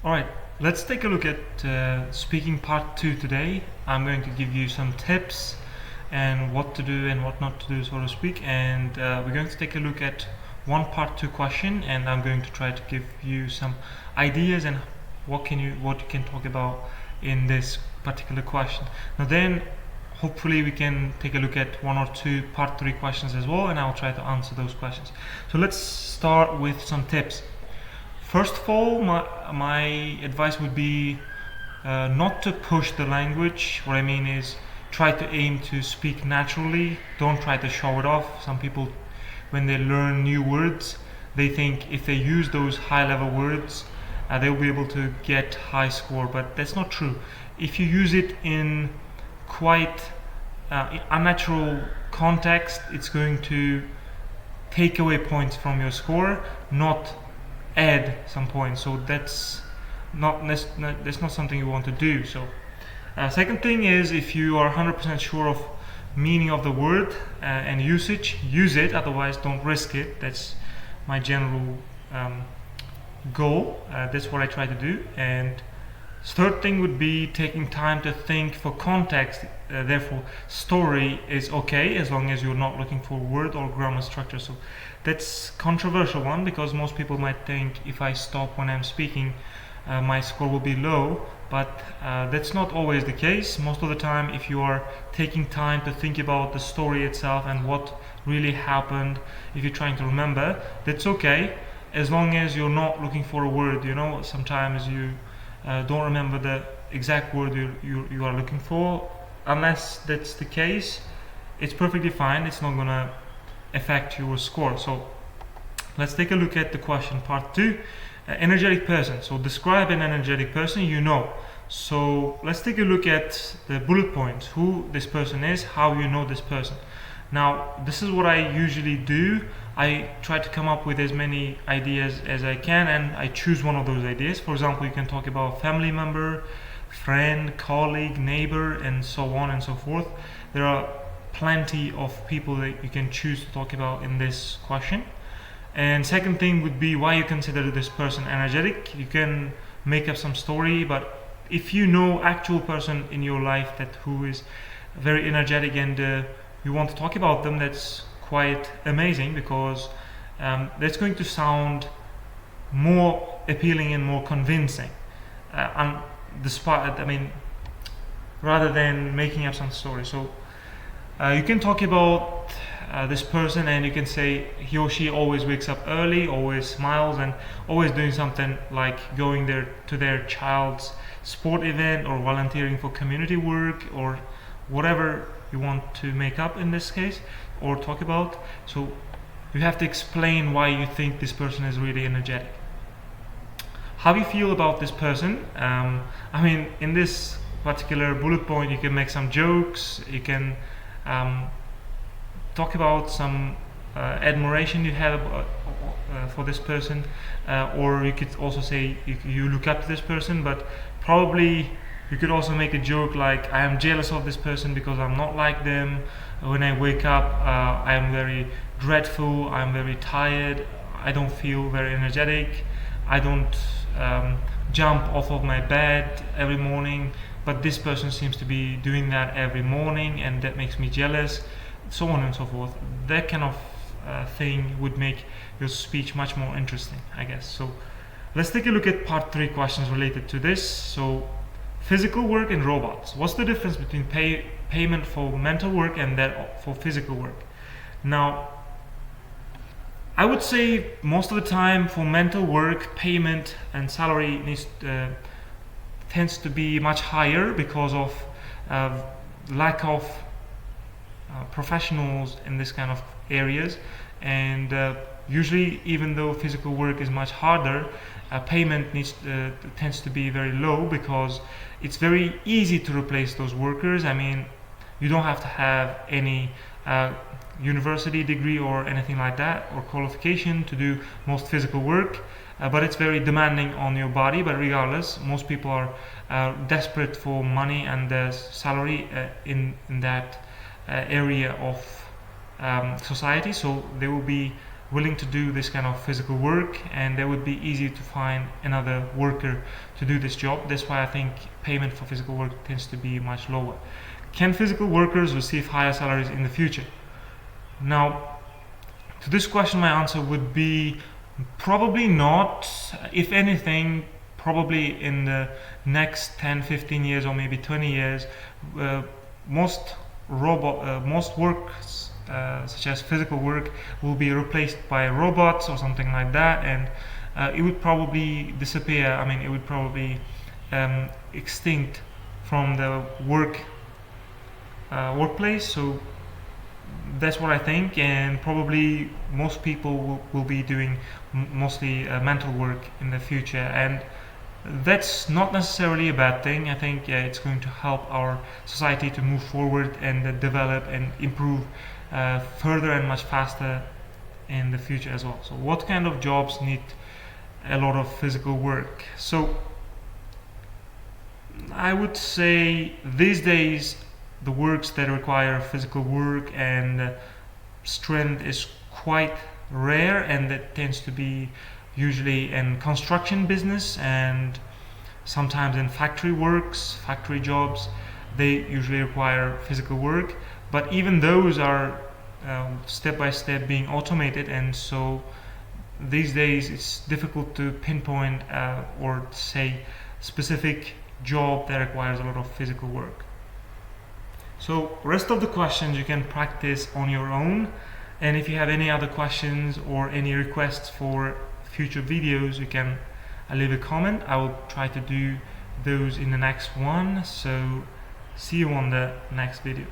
Alright, let's take a look at speaking part 2 today. I'm going to give you some tips and what to do and what not to do, so to speak, and we're going to take a look at one part 2 question, and I'm going to try to give you some ideas and what you can talk about in this particular question. Now then, hopefully we can take a look at one or two part 3 questions as well, and I'll try to answer those questions. So let's start with some tips. First of all, my advice would be not to push the language. What I mean is, try to aim to speak naturally. Don't try to show it off. Some people, when they learn new words, they think if they use those high-level words, they'll be able to get high score, but that's not true. If you use it in quite unnatural context, it's going to take away points from your score, not add some points. So that's not something you want to do. So second thing is, if you are 100% sure of meaning of the word and usage, use it. Otherwise, don't risk it. That's my general goal. That's what I try to do. And third thing would be taking time to think for context. Therefore, story is okay as long as you're not looking for word or grammar structure. So that's controversial one, because most people might think if I stop when I'm speaking, my score will be low, but that's not always the case. Most of the time, if you are taking time to think about the story itself and what really happened, if you're trying to remember, that's okay, as long as you're not looking for a word. You know, sometimes you don't remember the exact word you are looking for. Unless that's the case, it's perfectly fine. It's not gonna affect your score. So let's take a look at the question part 2. Energetic person. So describe an energetic person you know. So let's take a look at the bullet points, who this person is, how you know this person. Now this is what I usually do. I try to come up with as many ideas as I can, and I choose one of those ideas. For example, you can talk about family member, friend, colleague, neighbor, and so on and so forth. There are plenty of people that you can choose to talk about in this question. And second thing would be why you consider this person energetic. You can make up some story, but if you know actual person in your life who is very energetic and you want to talk about them, that's quite amazing, because that's going to sound more appealing and more convincing. Rather than making up some story. So you can talk about this person, and you can say he or she always wakes up early, always smiles, and always doing something like going there to their child's sport event or volunteering for community work or whatever you want to make up in this case or talk about. So you have to explain why you think this person is really energetic. How you feel about this person. In this particular bullet point, you can make some jokes, you can talk about some admiration you have for this person, or you could also say you look up to this person, but probably you could also make a joke like, I am jealous of this person because I'm not like them. When I wake up, I am very dreadful, I'm very tired, I don't feel very energetic, I don't jump off of my bed every morning, but this person seems to be doing that every morning, and that makes me jealous, so on and so forth. That kind of thing would make your speech much more interesting, I guess. So let's take a look at part 3 questions related to this. So physical work and robots. What's the difference between payment for mental work and that for physical work? Now, I would say most of the time for mental work, payment and salary tends to be much higher because of lack of professionals in this kind of areas, and usually, even though physical work is much harder, payment tends to be very low, because it's very easy to replace those workers. You don't have to have any university degree or anything like that, or qualification to do most physical work, but it's very demanding on your body. But regardless, most people are desperate for money and salary in that area of society, so they will be willing to do this kind of physical work, and that would be easy to find another worker to do this job. That's why I think payment for physical work tends to be much lower. Can physical workers receive higher salaries in the future? Now, to this question, my answer would be probably not. If anything, probably in the next 10, 15 years or maybe 20 years, most works such as physical work will be replaced by robots or something like that, and it would probably disappear. I mean, it would probably extinct from the workplace. So that's what I think, and probably most people will be doing mostly mental work in the future, and that's not necessarily a bad thing. I think it's going to help our society to move forward and develop and improve further and much faster in the future as well. So what kind of jobs need a lot of physical work? So I would say these days the works that require physical work and strength is quite rare, and that tends to be usually in construction business and sometimes in factory jobs. They usually require physical work, but even those are step by step being automated, and so these days it's difficult to pinpoint or say specific job that requires a lot of physical work. So rest of the questions you can practice on your own, and if you have any other questions or any requests for future videos, you can leave a comment. I will try to do those in the next one. So see you on the next video.